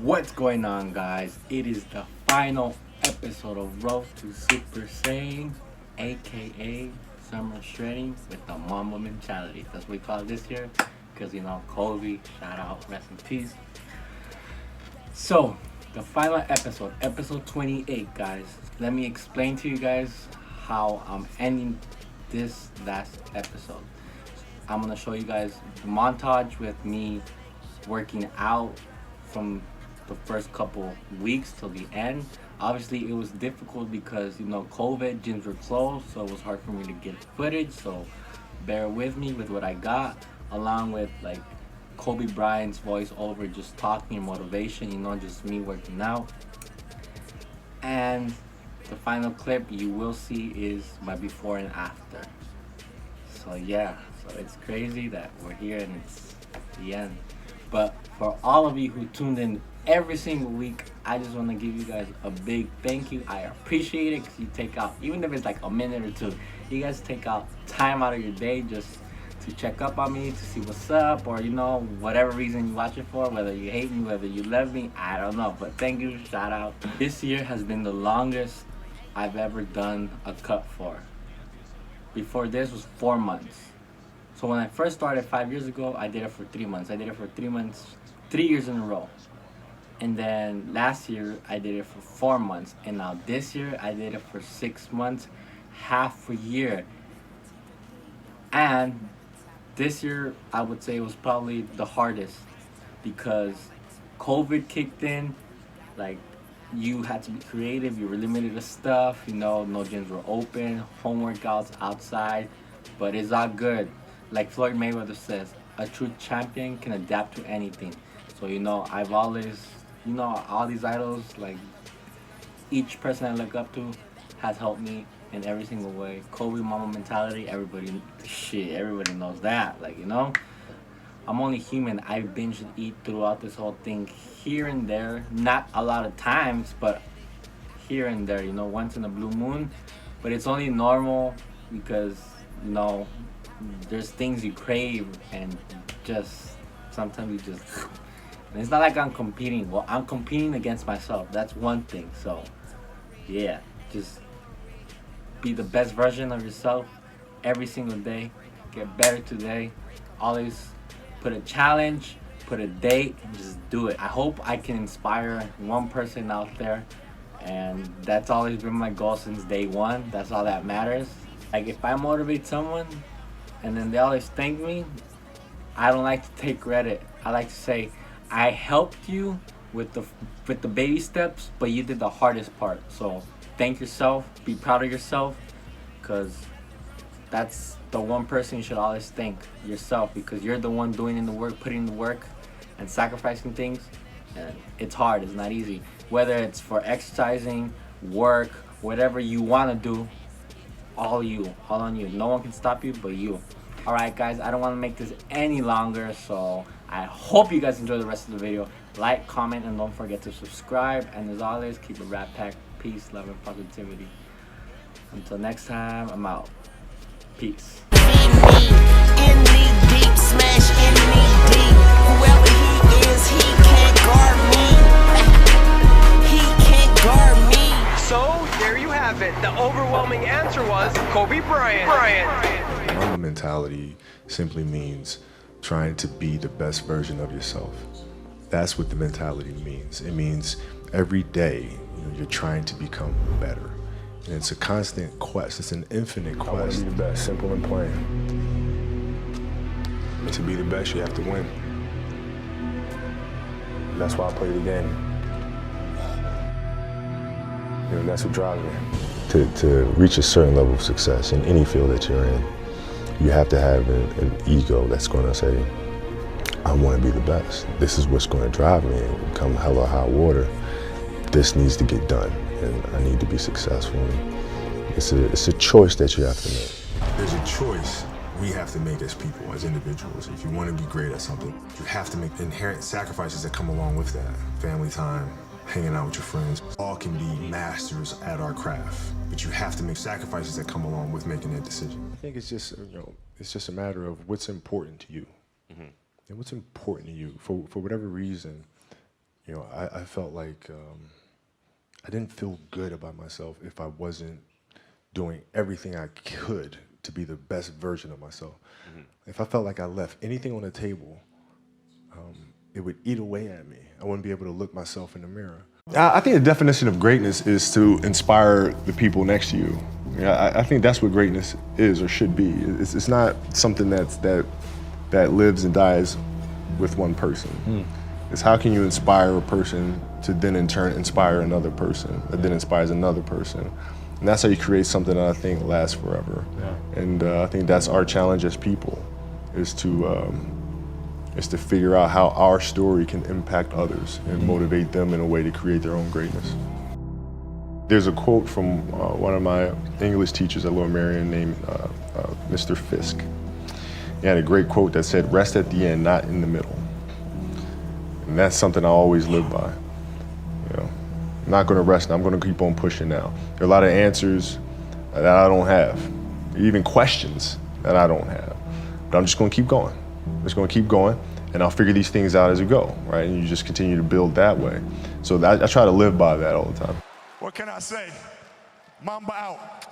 What's going on, guys? It is the final episode of Road to Super Saiyan, aka Summer Shredding with the Mamba mentality. That's what we call it this year, because Kobe, shout out, rest in peace. So, the final episode, episode 28, guys. Let me explain to you guys how I'm ending this last episode. I'm gonna show you guys the montage with me working out from the first couple weeks till the end. Obviously, it was difficult because COVID, gyms were closed, so it was hard for me to get footage. So bear with me with what I got, along with like Kobe Bryant's voice over, just talking motivation. Just me working out. And the final clip you will see is my before and after. So yeah, so it's crazy that we're here and it's the end. But for all of you who tuned in every single week, I just want to give you guys a big thank you. I appreciate it because you take out, even if it's like a minute or two, you guys take out time out of your day just to check up on me, to see what's up, or whatever reason you watch it for, whether you hate me, whether you love me, I don't know. But thank you, shout out. This year has been the longest I've ever done a cut for. Before this was 4 months. So when I first started 5 years ago, I did it for 3 months. I did it for 3 months, 3 years in a row. And then last year, I did it for 4 months. And now this year, I did it for 6 months, half a year. And this year, I would say it was probably the hardest because COVID kicked in. Like, you had to be creative. You were limited to stuff. No gyms were open. Home workouts outside. But it's all good. Like Floyd Mayweather says, a true champion can adapt to anything. So I've always, all these idols, like each person I look up to has helped me in every single way. Kobe Mama mentality, everybody knows that. I'm only human. I binge and eat throughout this whole thing here and there. Not a lot of times, but here and there, once in a blue moon. But it's only normal because, there's things you crave and just sometimes you just. And it's not like I'm competing. Well, I'm competing against myself. That's one thing. So, yeah, just be the best version of yourself every single day. Get better today. Always put a challenge, put a date, and just do it. I hope I can inspire one person out there. And that's always been my goal since day one. That's all that matters. Like, if I motivate someone and then they always thank me, I don't like to take credit. I like to say, I helped you with the baby steps, but you did the hardest part. So thank yourself, be proud of yourself, because that's the one person you should always thank, yourself, because you're the one doing in the work, putting in the work and sacrificing things. And it's hard, it's not easy. Whether it's for exercising, work, whatever you want to do, all on you. No one can stop you but you. Alright guys, I don't want to make this any longer, so I hope you guys enjoy the rest of the video. Like, comment, and don't forget to subscribe. And as always, keep it rat pack. Peace, love, and positivity. Until next time, I'm out. Peace. So, there you have it. The overwhelming answer was Kobe Bryant. Mamba mentality simply means trying to be the best version of yourself. That's what the mentality means. It means every day you're trying to become better. And it's a constant quest. It's an infinite quest. I want to be the best, simple and plain. And to be the best, you have to win. That's why I play the game. That's what drives me. To reach a certain level of success in any field that you're in, you have to have an ego that's going to say, I want to be the best. This is what's going to drive me. And come hell or high water, this needs to get done. And I need to be successful. It's a choice that you have to make. There's a choice we have to make as people, as individuals. If you want to be great at something, you have to make inherent sacrifices that come along with that. Family time, hanging out with your friends, all can be masters at our craft. But you have to make sacrifices that come along with making that decision. I think it's just a matter of what's important to you. And what's important to you, for whatever reason, You know, I felt like I didn't feel good about myself if I wasn't doing everything I could to be the best version of myself. If I felt like I left anything on the table, it would eat away at me. I wouldn't be able to look myself in the mirror. I think the definition of greatness is to inspire the people next to you. I think that's what greatness is or should be. It's not something that lives and dies with one person. It's how can you inspire a person to then in turn inspire another person that then inspires another person. And that's how you create something that I think lasts forever. Yeah. And I think that's our challenge as people, is to figure out how our story can impact others and motivate them in a way to create their own greatness. There's a quote from one of my English teachers at Lower Merion named Mr. Fisk. He had a great quote that said, "Rest at the end, not in the middle." And that's something I always live by. You know, I'm not going to rest now. I'm going to keep on pushing now. There are a lot of answers that I don't have, even questions that I don't have. But I'm just going to keep going. I'm just going to keep going, and I'll figure these things out as we go, right? And you just continue to build that way. So I try to live by that all the time. What can I say? Mamba out.